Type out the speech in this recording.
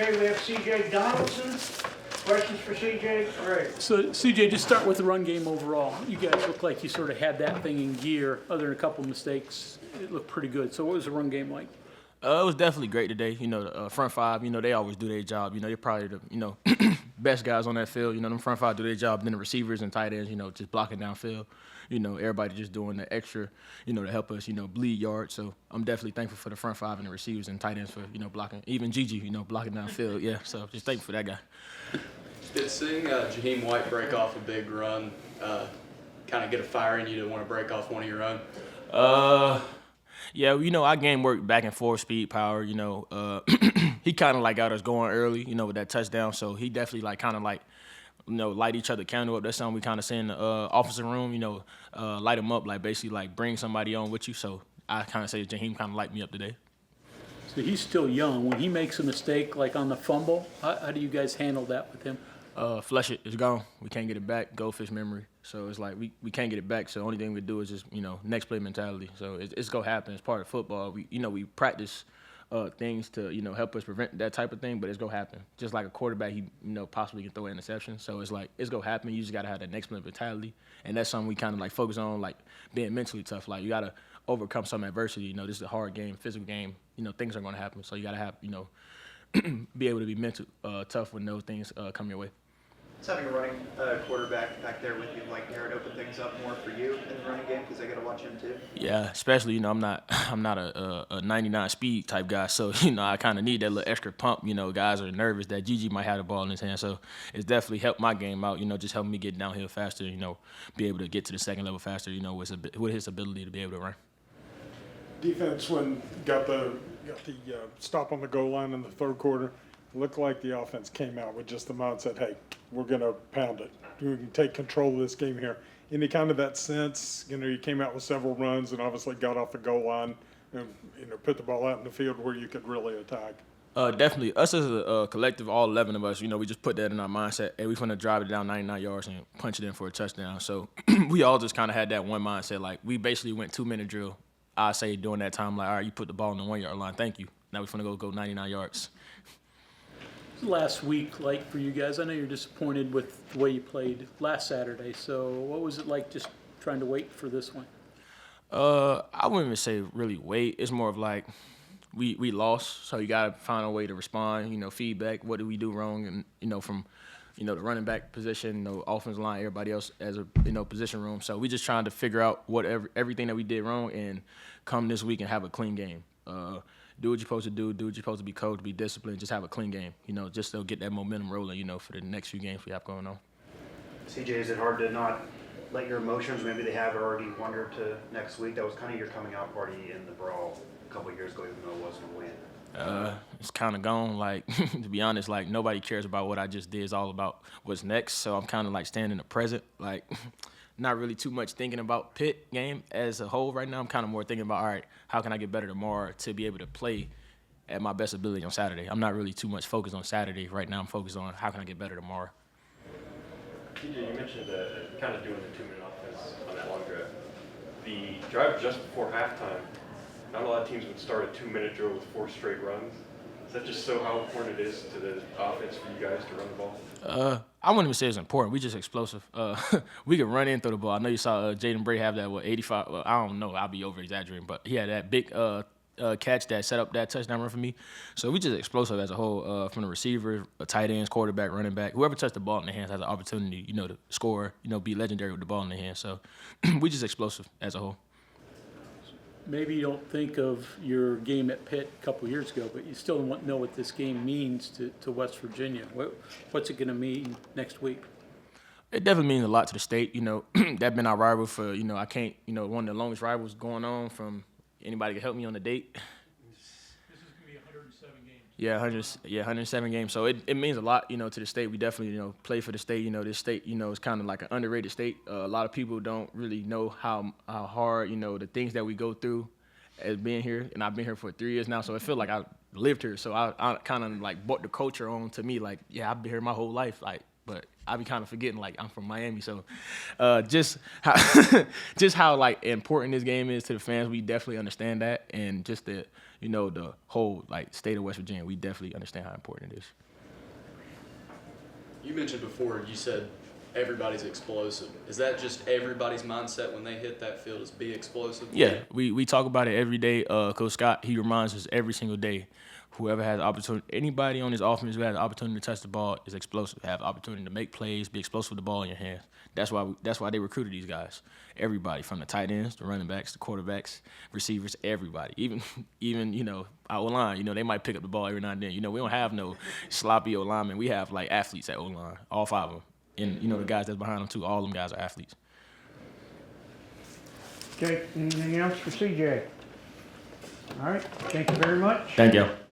Okay, we have CJ Donaldson. Questions for CJ? All right. So, CJ, just start with the run game overall. You guys look like you sort of had that thing in gear. Other than a couple mistakes, it looked pretty good. So what was the run game like? It was definitely great today. You know, the front five, you know, they always do their job. You know, they're probably the, you know, best guys on that field. You know, them front five do their job. Then the receivers and tight ends, you know, just blocking downfield. You know, everybody just doing the extra, you know, to help us, you know, bleed yards. So I'm definitely thankful for the front five and the receivers and tight ends for, you know, blocking. Even Gigi, you know, blocking downfield. Yeah, so just thankful for that guy. Did seeing Jaheim White break off a big run kind of get a fire in you to want to break off one of your own? Yeah, you know, our game worked back and forth, speed, power, you know. He kind of, like, got us going early, you know, with that touchdown. So he definitely, like, kind of, like, you know, light each other candle up. That's something we kind of say in the officer room, you know, light them up, like, basically, like, bring somebody on with you. So I kind of say Jaheim kind of light me up today. So he's still young. When he makes a mistake, like on the fumble, how do you guys handle that with him? Flush it. It's gone. We can't get it back. Goldfish memory. So it's like we can't get it back. So the only thing we do is just, you know, next play mentality. So it's going to happen. It's part of football. We practice things to, you know, help us prevent that type of thing, but it's going to happen. Just like a quarterback, he, you know, possibly can throw an interception. So it's like it's going to happen. You just got to have that next play mentality. And that's something we kind of like focus on, like being mentally tough. Like you got to overcome some adversity. You know, this is a hard game, physical game. You know, things are going to happen. So you got to have, you know, be able to be mental tough when those things come your way. It's having a running quarterback back there with you, like, Aaron, open things up more for you in the running game because I got to watch him too. Yeah, especially, you know, I'm not a 99 speed type guy, so, you know, I kind of need that little extra pump. You know, guys are nervous that Gigi might have the ball in his hand, so it's definitely helped my game out. You know, just helping me get downhill faster. You know, be able to get to the second level faster. You know, with his ability to be able to run. Defense, when got the stop on the goal line in the third quarter, looked like the offense came out with just the mindset, hey, we're going to pound it. We can take control of this game here. Any kind of that sense, you know, you came out with several runs and obviously got off the goal line and, you know, put the ball out in the field where you could really attack. Definitely. Us as a collective, all 11 of us, you know, we just put that in our mindset. Hey, we're going to drive it down 99 yards and punch it in for a touchdown. So we all just kind of had that one mindset. Like, we basically went 2-minute drill. I say during that time, like, all right, you put the ball on the 1 yard line. Thank you. Now we're going to go 99 yards. Last week like for you guys? I know you're disappointed with the way you played last Saturday. So what was it like just trying to wait for this one? I wouldn't even say really wait. It's more of like we lost, so you got to find a way to respond, you know, feedback. What did we do wrong? And, you know, from, you know, the running back position, you know, offensive line, everybody else as a, you know, position room. So we just trying to figure out everything that we did wrong and come this week and have a clean game. Do what you're supposed to do what you're supposed to be coached, be disciplined, just have a clean game, you know, just to get that momentum rolling, you know, for the next few games we have going on. CJ, is it hard to not let your emotions, maybe they have already wandered to next week? That was kind of your coming out party in the brawl a couple of years ago, even though it wasn't a win. It's kind of gone. Like, to be honest, like, nobody cares about what I just did. It's all about what's next. So I'm kind of, like, staying in the present. Like, not really too much thinking about Pitt game as a whole right now. I'm kind of more thinking about, all right, how can I get better tomorrow to be able to play at my best ability on Saturday? I'm not really too much focused on Saturday. Right now I'm focused on how can I get better tomorrow. TJ, you mentioned kind of doing the 2-minute offense on that long drive. The drive just before halftime, not a lot of teams would start a 2-minute drill with 4 straight runs. Is that just so how important it is to the offense for you guys to run the ball? I wouldn't even say it's important. We just explosive. We can run in through the ball. I know you saw Jaden Bray have that, 85? Well, I don't know. I'll be over-exaggerating. But he had that big catch that set up that touchdown run for me. So we just explosive as a whole, from the receiver, tight ends, quarterback, running back. Whoever touched the ball in their hands has an opportunity, you know, to score, you know, be legendary with the ball in their hands. So we just explosive as a whole. Maybe you don't think of your game at Pitt a couple years ago, but you still don't know what this game means to West Virginia. What's it going to mean next week? It definitely means a lot to the state. You know, that's been our rival for, you know, I can't, you know, one of the longest rivals going on from anybody can help me on the date. This is going to be 107 games. Yeah, 107 games. So it means a lot, you know, to the state. We definitely, you know, play for the state. You know, this state, you know, is kind of like an underrated state. A lot of people don't really know how hard, you know, the things that we go through as being here. And I've been here for 3 years now, so it feels like I lived here. So I kind of like brought the culture on to me. Like, yeah, I've been here my whole life. Like, but I be kind of forgetting like I'm from Miami, so just how just how like important this game is to the fans, we definitely understand that, and just the the whole like state of West Virginia, we definitely understand how important it is. You mentioned before, you said everybody's explosive. Is that just everybody's mindset when they hit that field is be explosive? Yeah, we talk about it every day. Coach Scott, he reminds us every single day. Whoever has the opportunity, anybody on this offense who has the opportunity to touch the ball is explosive. Have the opportunity to make plays, be explosive with the ball in your hands. That's why they recruited these guys. Everybody, from the tight ends, the running backs, the quarterbacks, receivers, everybody. Even our O-line, they might pick up the ball every now and then. We don't have no sloppy O-linemen. We have like athletes at O-line, all 5 of them. And the guys that's behind them too, all them guys are athletes. Okay, anything else for CJ? All right, thank you very much. Thank you.